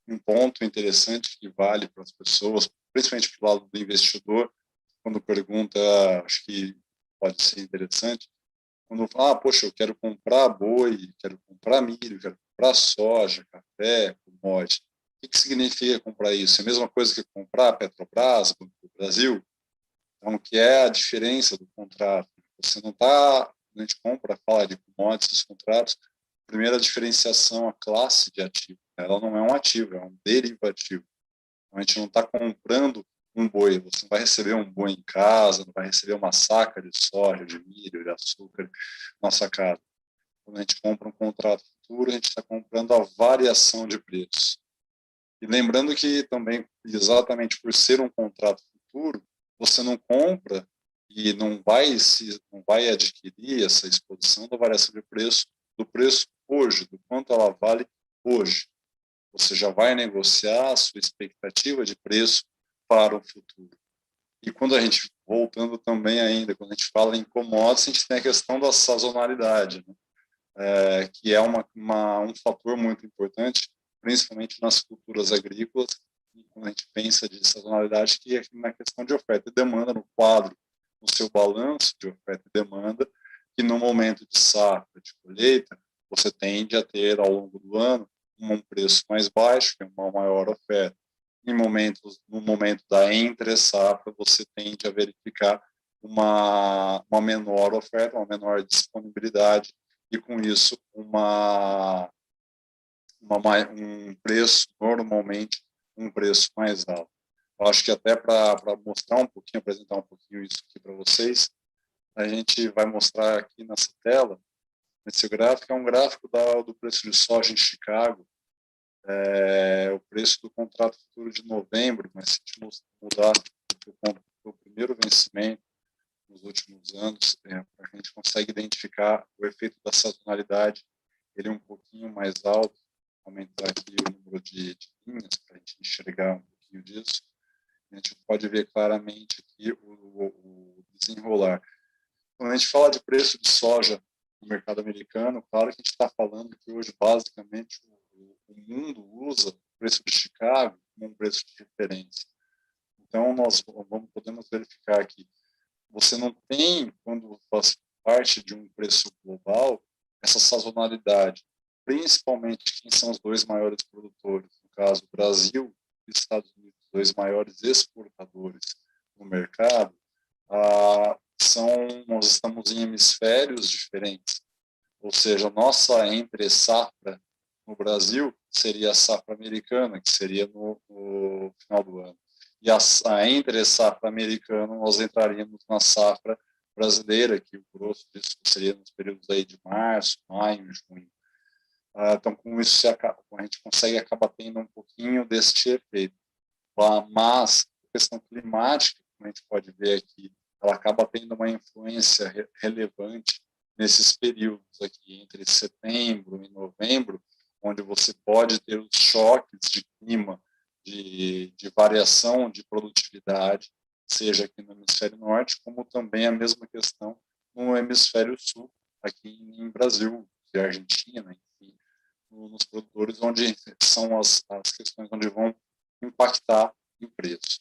um ponto interessante que vale para as pessoas, principalmente para o lado do investidor, quando pergunta, acho que pode ser interessante, quando fala, poxa, eu quero comprar boi, quero comprar milho, quero comprar soja, café, commodity. O que significa comprar isso? É a mesma coisa que comprar Petrobras, Banco do Brasil? Então, o que é a diferença do contrato? Você não está, quando a gente compra, fala de commodities, dos contratos, a primeira diferenciação, a classe de ativo. Ela não é um ativo, é um derivativo. Então, a gente não está comprando um boi, você não vai receber um boi em casa, não vai receber uma saca de soja, de milho, de açúcar na sua casa. Quando a gente compra um contrato futuro, a gente está comprando a variação de preços. E lembrando que também, exatamente por ser um contrato futuro, você não compra e não vai adquirir essa exposição da variação de preço, do preço hoje, do quanto ela vale hoje. Você já vai negociar a sua expectativa de preço para o futuro. E quando a gente, voltando também ainda, quando a gente fala em commodities, a gente tem a questão da sazonalidade, né? Que é um fator muito importante, principalmente nas culturas agrícolas, quando a gente pensa de sazonalidade, que é na questão de oferta e demanda, no quadro, no seu balanço de oferta e demanda, que no momento de safra, de colheita, você tende a ter, ao longo do ano, um preço mais baixo, que é uma maior oferta. No momento da entre-safra, você tende a verificar uma menor oferta, uma menor disponibilidade, e com isso um preço, normalmente um preço mais alto. Eu acho que até para mostrar um pouquinho, apresentar um pouquinho isso aqui para vocês, a gente vai mostrar aqui nessa tela, esse gráfico é um gráfico do preço de soja em Chicago, o preço do contrato futuro de novembro, mas se a gente mudar o primeiro vencimento nos últimos anos, a gente consegue identificar o efeito da sazonalidade, ele é um pouquinho mais alto, aumentar aqui o número de linhas para a gente enxergar um pouquinho disso. A gente pode ver claramente aqui o desenrolar. Quando a gente fala de preço de soja no mercado americano, claro que a gente está falando que hoje, basicamente, o mundo usa o preço de Chicago como um preço de referência. Então, nós podemos verificar aqui, você não tem, quando faz parte de um preço global, essa sazonalidade, principalmente quem são os dois maiores produtores, no caso, Brasil e Estados Unidos, dois maiores exportadores no mercado, nós estamos em hemisférios diferentes, ou seja, nossa entre-safra no Brasil seria a safra americana, que seria no final do ano. E a entre-safra americana, nós entraríamos na safra brasileira, que o grosso disso seria nos períodos aí de março, maio, junho. Então, com isso, a gente consegue acabar tendo um pouquinho deste efeito. Mas a questão climática, como a gente pode ver aqui, ela acaba tendo uma influência relevante nesses períodos aqui, entre setembro e novembro, onde você pode ter os choques de clima, de variação de produtividade, seja aqui no hemisfério norte, como também a mesma questão no hemisfério sul, aqui em Brasil, e Argentina, enfim, nos produtores, onde são as questões onde vão impactar em preço.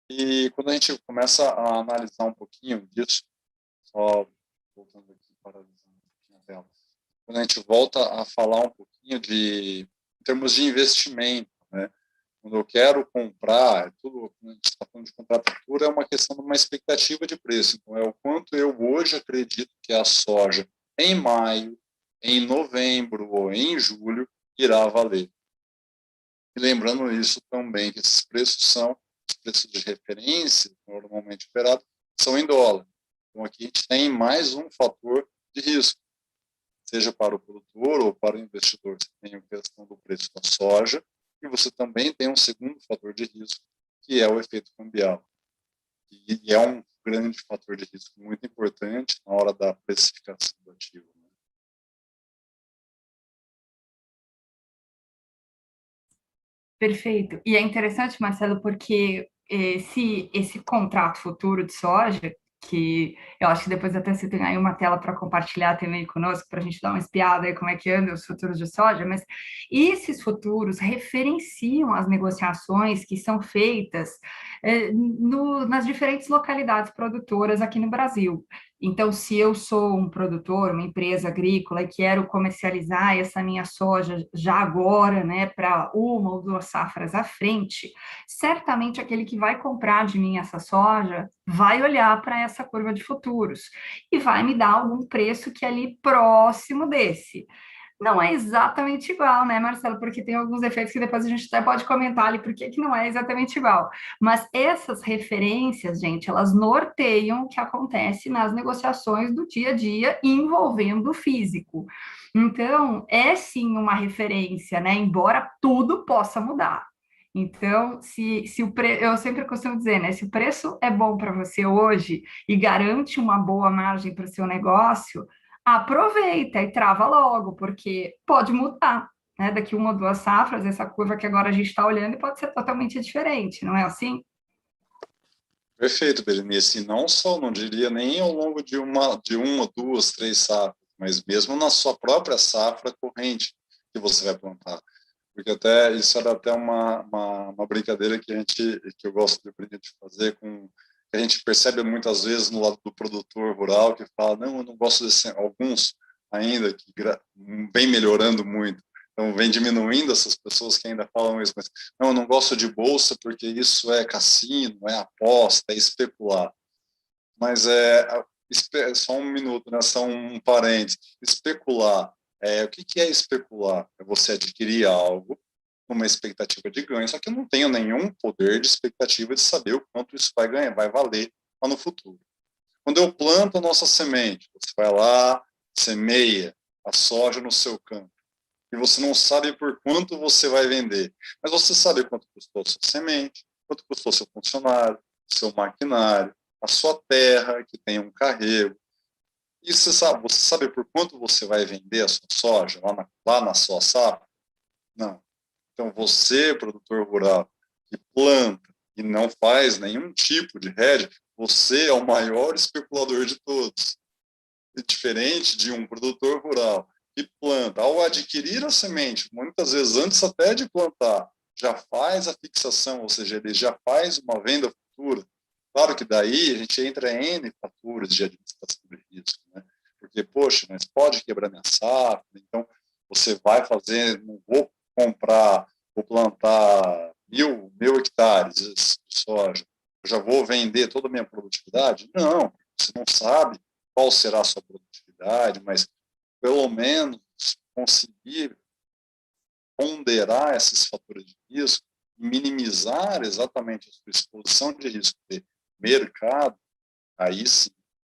E quando a gente começa a analisar um pouquinho disso, só voltando aqui, paralisando um pouquinho a tela, quando a gente volta a falar um pouquinho em termos de investimento, né? Quando eu quero comprar, tudo, quando a gente está falando de contrato futuro, é uma questão de uma expectativa de preço. Então, é o quanto eu hoje acredito que a soja, em maio, em novembro ou em julho, irá valer. E lembrando isso também, que esses preços são os preços de referência, normalmente operados, são em dólar. Então, aqui a gente tem mais um fator de risco, seja para o produtor ou para o investidor. Você tem a questão do preço da soja, e você também tem um segundo fator de risco, que é o efeito cambial. E é um grande fator de risco muito importante na hora da precificação do ativo. Perfeito. E é interessante, Marcelo, porque se esse contrato futuro de soja, que eu acho que depois até você tem aí uma tela para compartilhar também conosco, para a gente dar uma espiada aí como é que andam os futuros de soja, mas esses futuros referenciam as negociações que são feitas nas diferentes localidades produtoras aqui no Brasil. Então, se eu sou um produtor, uma empresa agrícola e quero comercializar essa minha soja já agora, né, para uma ou duas safras à frente, certamente aquele que vai comprar de mim essa soja vai olhar para essa curva de futuros e vai me dar algum preço que é ali próximo desse. Não é exatamente igual, né, Marcelo? Porque tem alguns efeitos que depois a gente até pode comentar ali por que não é exatamente igual. Mas essas referências, gente, elas norteiam o que acontece nas negociações do dia a dia envolvendo o físico. Então, é sim uma referência, né? Embora tudo possa mudar. Então, eu sempre costumo dizer, né? Se o preço é bom para você hoje e garante uma boa margem para o seu negócio, aproveita e trava logo, porque pode mudar, né? Daqui uma ou duas safras, essa curva que agora a gente está olhando pode ser totalmente diferente, não é assim? Perfeito, Berenice. E não só, não diria nem ao longo de uma, duas, três safras, mas mesmo na sua própria safra corrente que você vai plantar. Porque até isso era até uma brincadeira que eu gosto de fazer com que a gente percebe muitas vezes no lado do produtor rural que fala, não, eu não gosto desse, alguns ainda que vem melhorando muito. Então, vem diminuindo essas pessoas que ainda falam isso, mas não, eu não gosto de bolsa porque isso é cassino, é aposta, é especular. Mas só um minuto, né? Só um parênteses. Especular. O que é especular? É você adquirir algo com uma expectativa de ganho, só que eu não tenho nenhum poder de expectativa de saber o quanto isso vai ganhar, vai valer lá no futuro. Quando eu planto a nossa semente, você vai lá, semeia a soja no seu campo, e você não sabe por quanto você vai vender, mas você sabe quanto custou a sua semente, quanto custou seu funcionário, seu maquinário, a sua terra, que tem um carrego. E você sabe por quanto você vai vender a sua soja lá na sua safra? Não. Então, você, produtor rural, que planta e não faz nenhum tipo de hedge, você é o maior especulador de todos. E diferente de um produtor rural que planta, ao adquirir a semente, muitas vezes antes até de plantar, já faz a fixação, ou seja, ele já faz uma venda futura. Claro que daí a gente entra em N faturas de administração de risco, né? Porque, poxa, mas pode quebrar minha safra, então você vai fazer, não vou comprar, vou plantar mil hectares de soja, eu já vou vender toda a minha produtividade? Não, você não sabe qual será a sua produtividade, mas pelo menos conseguir ponderar esses fatores de risco, minimizar exatamente a sua exposição de risco de mercado, aí sim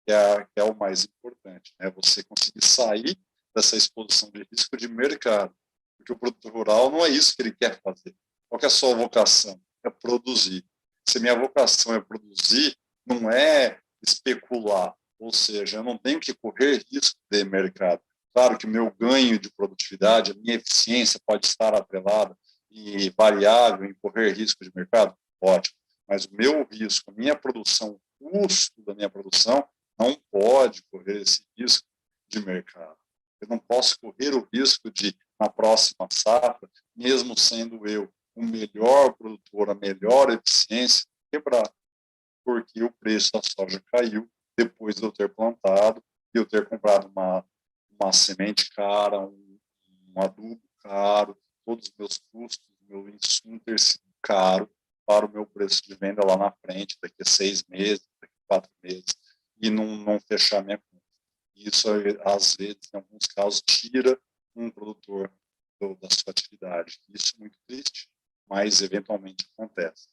que é o mais importante, né? Você conseguir sair dessa exposição de risco de mercado, porque o produtor rural não é isso que ele quer fazer. Qual que é a sua vocação? É produzir. Se minha vocação é produzir, não é especular, ou seja, eu não tenho que correr risco de mercado. Claro que o meu ganho de produtividade, a minha eficiência pode estar atrelada e variável em correr risco de mercado, ótimo. Mas o meu risco, a minha produção, o custo da minha produção, não pode correr esse risco de mercado. Eu não posso correr o risco de, na próxima safra, mesmo sendo eu o melhor produtor, a melhor eficiência, quebrar, porque o preço da soja caiu depois de eu ter plantado, e eu ter comprado uma semente cara, um adubo caro, todos os meus custos, meu insumo ter sido caro para o meu preço de venda lá na frente, daqui a 6 meses, daqui a 4 meses, e não fechar minha conta. Isso, às vezes, em alguns casos, tira um produtor da sua atividade. Isso é muito triste, mas eventualmente acontece.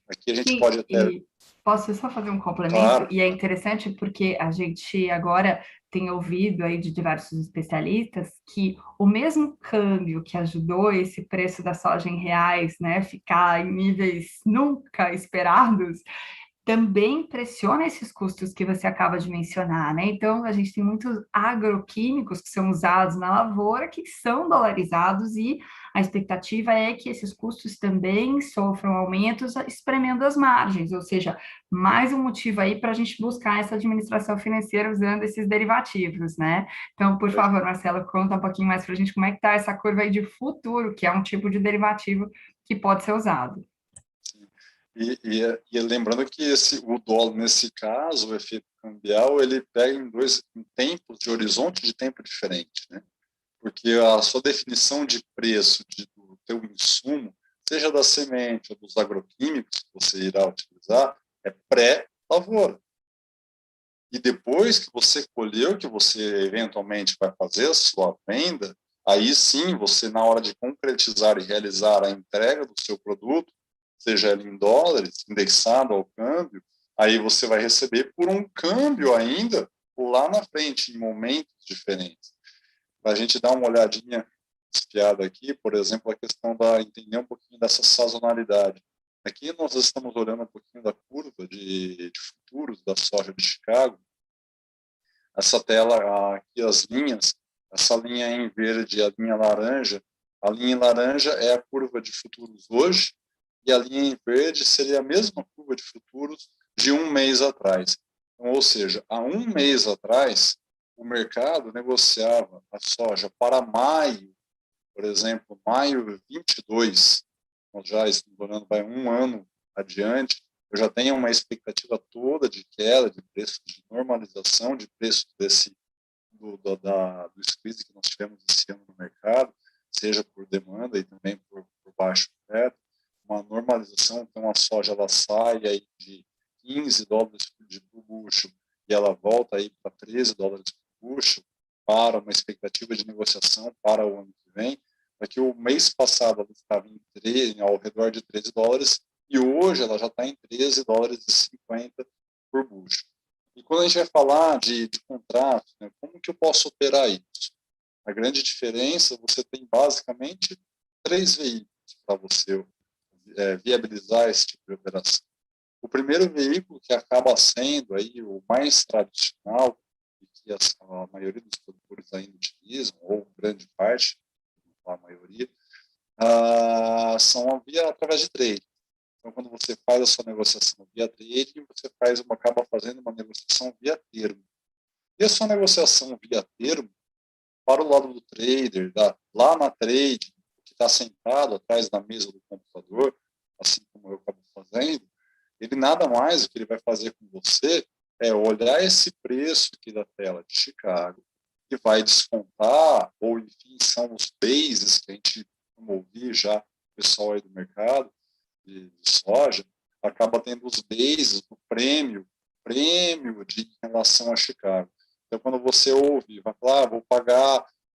Aqui a gente Sim, pode até, e posso só fazer um complemento? claro, E é interessante porque a gente agora tem ouvido aí de diversos especialistas que o mesmo câmbio que ajudou esse preço da soja em reais, né, ficar em níveis nunca esperados, também pressiona esses custos que você acaba de mencionar, né? Então, a gente tem muitos agroquímicos que são usados na lavoura que são dolarizados e a expectativa é que esses custos também sofram aumentos, espremendo as margens, ou seja, mais um motivo aí para a gente buscar essa administração financeira usando esses derivativos, né? Então, por favor, Marcelo, conta um pouquinho mais para a gente como é que está essa curva aí de futuro, que é um tipo de derivativo que pode ser usado. E lembrando que o dólar, nesse caso, o efeito cambial, ele pega em tempos de horizonte de tempo diferente, né? Porque a sua definição de preço do teu insumo, seja da semente ou dos agroquímicos que você irá utilizar, é pré-lavoura. E depois que você colheu, que você eventualmente vai fazer a sua venda, aí sim, você, na hora de concretizar e realizar a entrega do seu produto, seja ele em dólares, indexado ao câmbio, aí você vai receber por um câmbio ainda lá na frente, em momentos diferentes. Para a gente dar uma olhadinha espiada aqui, por exemplo, a questão entender um pouquinho dessa sazonalidade. Aqui nós estamos olhando um pouquinho da curva de futuros da soja de Chicago. Essa tela aqui, as linhas, essa linha em verde e a linha em laranja é a curva de futuros hoje, e a linha em verde seria a mesma curva de futuros de um mês atrás. Então, ou seja, há um mês atrás, o mercado negociava a soja para maio, por exemplo, maio 22, nós já estamos olhando, vai um ano adiante, eu já tenho uma expectativa toda de queda de preço, de normalização de preço do squeeze que nós tivemos esse ano no mercado, seja por demanda e também por baixo teto, uma normalização, então a soja ela sai aí de 15 dólares por bushel e ela volta aí para 13 dólares por bushel para uma expectativa de negociação para o ano que vem, é que o mês passado ela estava ao redor de 13 dólares e hoje ela já está em 13 dólares e 50 por bushel. E quando a gente vai falar de contrato, né, como que eu posso operar isso? A grande diferença, você tem basicamente 3 veículos para você viabilizar esse tipo de operação. O primeiro veículo, que acaba sendo aí o mais tradicional, e que a maioria dos produtores ainda utilizam, ou grande parte, a maioria, são através de trade. Então, quando você faz a sua negociação via trade, você acaba fazendo uma negociação via termo. E a sua negociação via termo, para o lado do trader, lá na trade, que está sentado atrás da mesa do computador, assim como eu acabo fazendo, ele nada mais o que ele vai fazer com você é olhar esse preço aqui da tela de Chicago e vai descontar, ou enfim, são os bases que a gente, como ouvi já, o pessoal aí do mercado de soja, acaba tendo os bases do prêmio de em relação a Chicago. Então, quando você ouve, vai falar,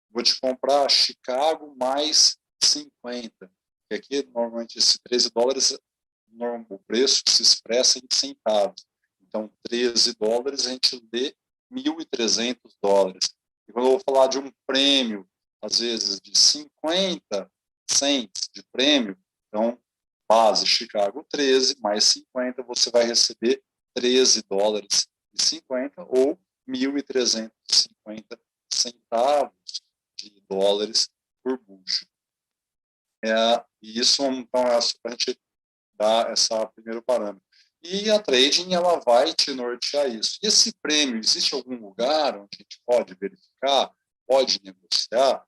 vou te comprar Chicago mais 50, que aqui, normalmente, esse 13 dólares, o preço se expressa em centavos. Então, 13 dólares, a gente lê 1.300 dólares. E quando eu vou falar de um prêmio, às vezes, de 50 cents de prêmio, então, base Chicago 13, mais 50, você vai receber 13 dólares e 50 ou 1.350 centavos de dólares por bushel. E isso, então, é para a gente dar essa primeiro parâmetro. E a trading, ela vai te nortear isso. E esse prêmio, existe algum lugar onde a gente pode verificar, pode negociar?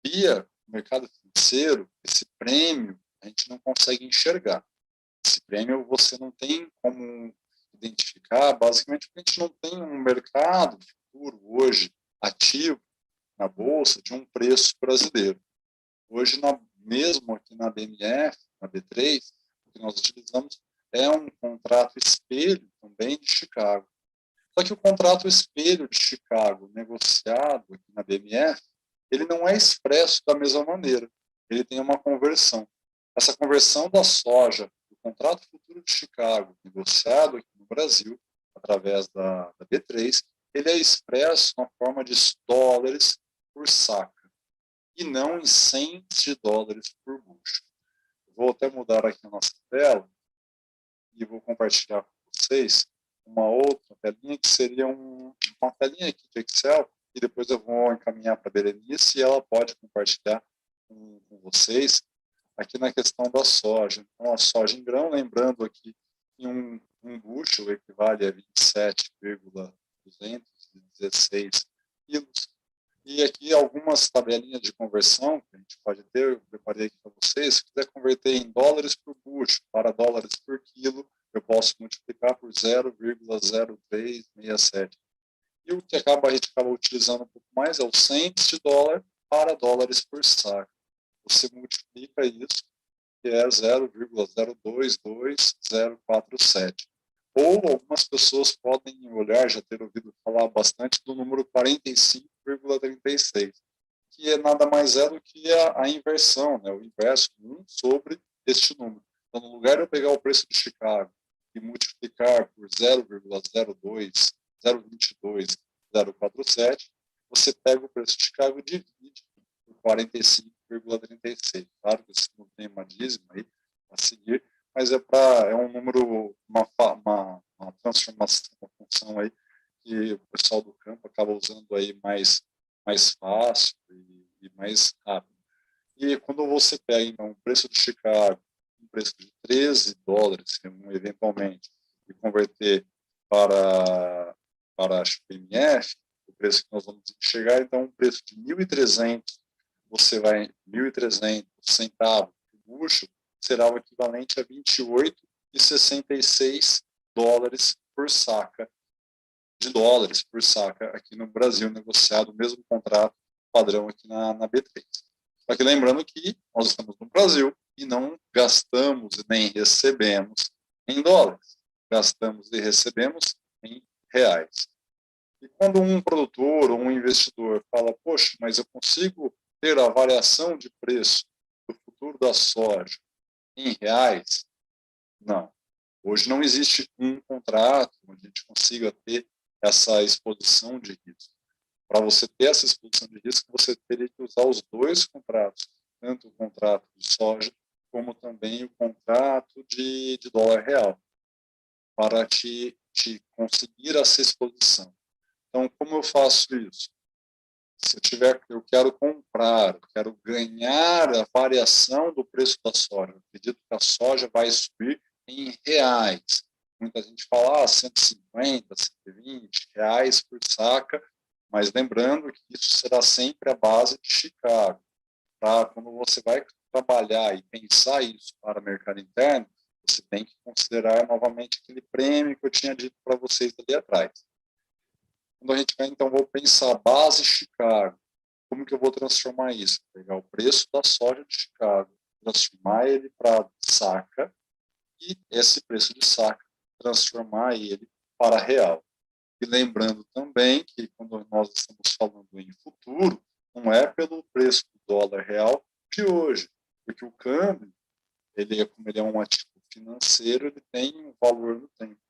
Via mercado financeiro, esse prêmio a gente não consegue enxergar. Esse prêmio você não tem como identificar, basicamente porque a gente não tem um mercado futuro hoje ativo na bolsa de um preço brasileiro. Hoje, mesmo aqui na BMF, na B3, o que nós utilizamos é um contrato espelho também de Chicago. Só que o contrato espelho de Chicago negociado aqui na BMF, ele não é expresso da mesma maneira. Ele tem uma conversão. Essa conversão da soja do contrato futuro de Chicago, negociado aqui no Brasil, através da B3, ele é expresso na forma de dólares por saca, e não em cents de dólares por bushel. Vou até mudar aqui a nossa tela e vou compartilhar com vocês uma outra telinha que seria uma telinha aqui de Excel, e depois eu vou encaminhar para a Berenice e ela pode compartilhar com vocês aqui na questão da soja. Então, a soja em grão, lembrando aqui que um bushel equivale a 27,216 quilos. E aqui algumas tabelinhas de conversão que a gente pode ter, eu preparei aqui para vocês. Se quiser converter em dólares por bushel para dólares por quilo, eu posso multiplicar por 0,0367. E o que a gente acaba utilizando um pouco mais é o cents de dólar para dólares por saca. Você multiplica isso, que é 0,022047. Ou algumas pessoas podem olhar, já ter ouvido falar bastante, do número 45,36, que é nada mais é do que a inversão, né? O inverso, 1 sobre este número. Então, no lugar de eu pegar o preço de Chicago e multiplicar por 0,02047, você pega o preço de Chicago e divide por 45,36. Claro que isso não tem uma dízima aí a seguir, mas é um número, uma transformação, uma função aí que o pessoal do campo acaba usando aí mais fácil e mais rápido. E quando você pega, então, o preço de Chicago, um preço de $13, eventualmente, e converter para a XPMF, o preço que nós vamos chegar, então, um preço de 1.300, você vai 1.300 centavos por bushel, será o equivalente a 28,66 dólares por saca, de dólares por saca aqui no Brasil, negociado o mesmo contrato padrão aqui na B3. Só que lembrando que nós estamos no Brasil e não gastamos e nem recebemos em dólares, gastamos e recebemos em reais. E quando um produtor ou um investidor fala, poxa, mas eu consigo ter a variação de preço do futuro da soja em reais? Não. Hoje não existe um contrato onde a gente consiga ter essa exposição de risco. Para você ter essa exposição de risco, você teria que usar os dois contratos, tanto o contrato de soja como também o contrato de dólar real, para te conseguir essa exposição. Então, como eu faço isso? Se eu quero comprar, eu quero ganhar a variação do preço da soja, eu acredito que a soja vai subir em reais. Muita gente fala 150, 120 reais por saca, mas lembrando que isso será sempre a base de Chicago. Tá? Quando você vai trabalhar e pensar isso para o mercado interno, você tem que considerar novamente aquele prêmio que eu tinha dito para vocês ali atrás. Quando a gente vai, então, vou pensar base Chicago, como que eu vou transformar isso? Pegar o preço da soja de Chicago, transformar ele para saca, e esse preço de saca, transformar ele para real. E lembrando também que quando nós estamos falando em futuro, não é pelo preço do dólar real de hoje, porque o câmbio, como ele é um ativo financeiro, ele tem um valor no tempo.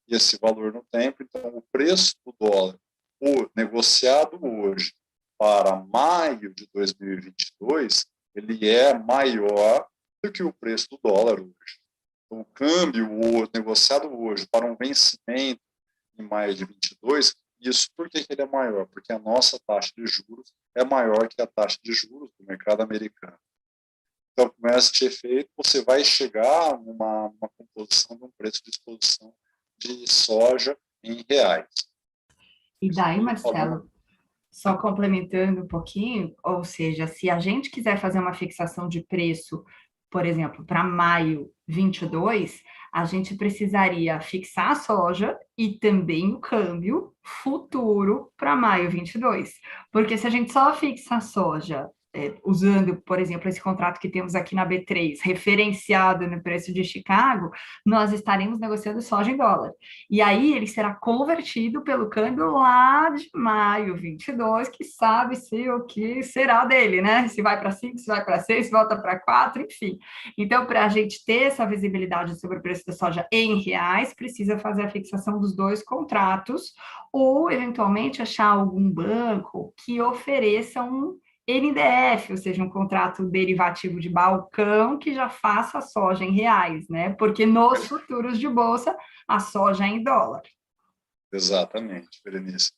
E esse valor no tempo, então, o preço do dólar, o negociado hoje para maio de 2022, ele é maior do que o preço do dólar hoje. Então, o câmbio negociado hoje para um vencimento em maio de 22, isso por que ele é maior? Porque a nossa taxa de juros é maior que a taxa de juros do mercado americano. Então, com esse efeito, você vai chegar numa composição de um preço de exposição de soja em reais. E daí, Marcelo, só complementando um pouquinho, ou seja, se a gente quiser fazer uma fixação de preço, por exemplo, para maio 22, a gente precisaria fixar a soja e também o câmbio futuro para maio 22. Porque se a gente só fixa a soja usando, por exemplo, esse contrato que temos aqui na B3, referenciado no preço de Chicago, nós estaremos negociando soja em dólar. E aí ele será convertido pelo câmbio lá de maio 22, que sabe-se o que será dele, né? Se vai para 5, se vai para 6, se volta para 4, enfim. Então, para a gente ter essa visibilidade sobre o preço da soja em reais, precisa fazer a fixação dos dois contratos ou, eventualmente, achar algum banco que ofereça um NDF, ou seja, um contrato derivativo de balcão que já faça a soja em reais, né? Porque nos futuros de bolsa, a soja é em dólar. Exatamente, Berenice.